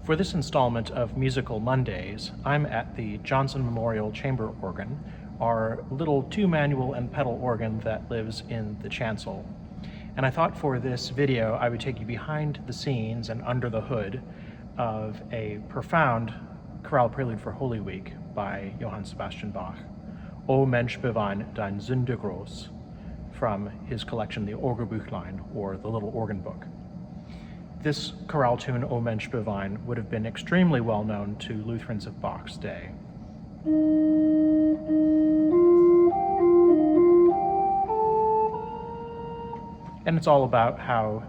For this installment of Musical Mondays, I'm at the Johnson Memorial Chamber Organ, our little two-manual and pedal organ that lives in the chancel. And I thought for this video I would take you behind the scenes and under the hood of a profound chorale prelude for Holy Week by Johann Sebastian Bach, O Mensch, bewein, dein, Sünde, from his collection, the Orgelbüchlein, or the Little Organ Book. This chorale tune, O Mensch, bewein, would have been extremely well known to Lutherans of Bach's day. And it's all about how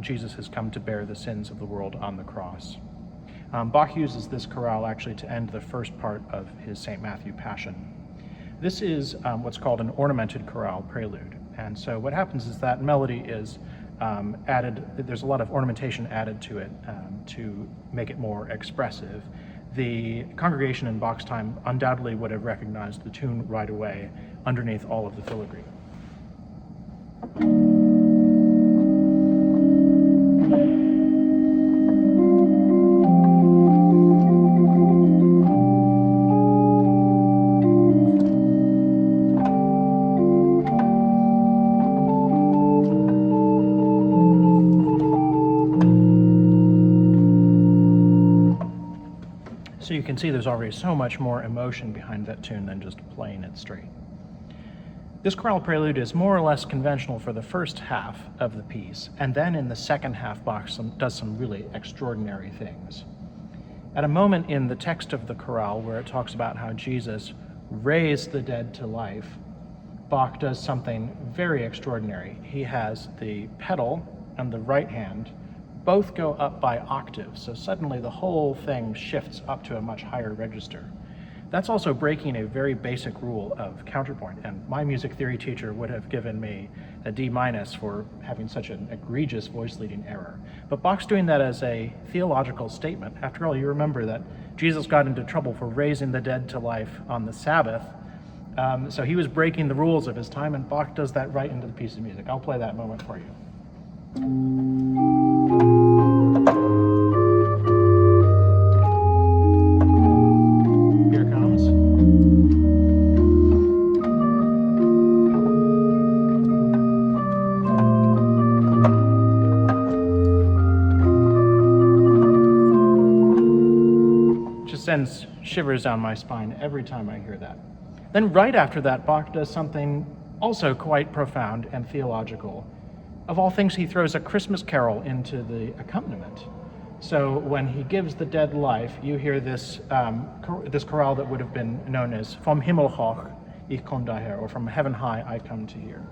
Jesus has come to bear the sins of the world on the cross. Bach uses this chorale actually to end the first part of his St. Matthew Passion. This is what's called an ornamented chorale prelude. And so what happens is that melody is added, there's a lot of ornamentation added to it to make it more expressive. The congregation in Bach's time undoubtedly would have recognized the tune right away underneath all of the filigree. So you can see there's already so much more emotion behind that tune than just playing it straight. This chorale prelude is more or less conventional for the first half of the piece, and then in the second half Bach does some really extraordinary things. At a moment in the text of the chorale where it talks about how Jesus raised the dead to life, Bach does something very extraordinary. He has the pedal and the right hand both go up by octaves, so suddenly the whole thing shifts up to a much higher register. That's also breaking a very basic rule of counterpoint, and my music theory teacher would have given me a D- for having such an egregious voice leading error. But Bach's doing that as a theological statement. After all, you remember that Jesus got into trouble for raising the dead to life on the Sabbath, so he was breaking the rules of his time, and Bach does that right into the piece of music. I'll play that moment for you. Sends shivers down my spine every time I hear that. Then right after that, Bach does something also quite profound and theological. Of all things, he throws a Christmas carol into the accompaniment. So when he gives the dead life, you hear this chorale that would have been known as Vom Himmel hoch ich komm daher, or From Heaven High I Come to Here.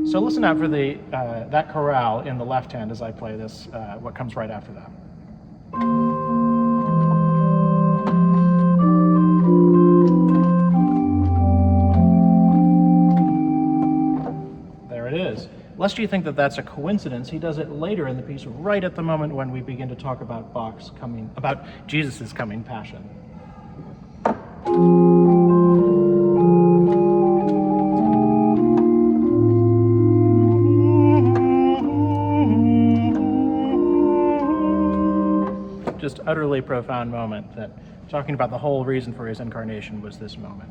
So listen out for that chorale in the left hand as I play this, what comes right after that. There it is. Lest you think that that's a coincidence, he does it later in the piece, right at the moment when we begin to talk about Jesus' coming passion. Just utterly profound moment that talking about the whole reason for his incarnation was this moment.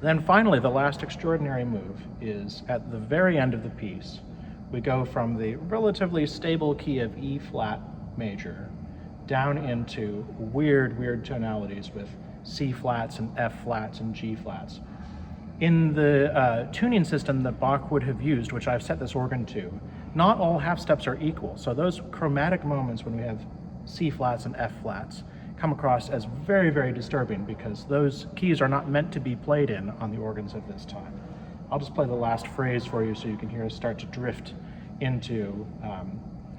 Then finally, the last extraordinary move is at the very end of the piece. We go from the relatively stable key of E flat major down into weird tonalities with C flats and F flats and G flats. In the tuning system that Bach would have used, which I've set this organ to, not all half steps are equal. So those chromatic moments when we have C flats and F flats come across as very disturbing because those keys are not meant to be played in on the organs of this time. I'll just play the last phrase for you so you can hear us start to drift into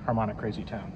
harmonic crazy town.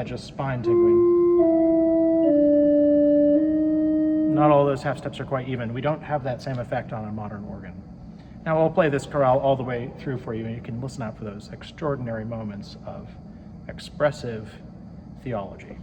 that just spine tingling. Not all those half steps are quite even. We don't have that same effect on a modern organ. Now I'll play this chorale all the way through for you, and you can listen out for those extraordinary moments of expressive theology.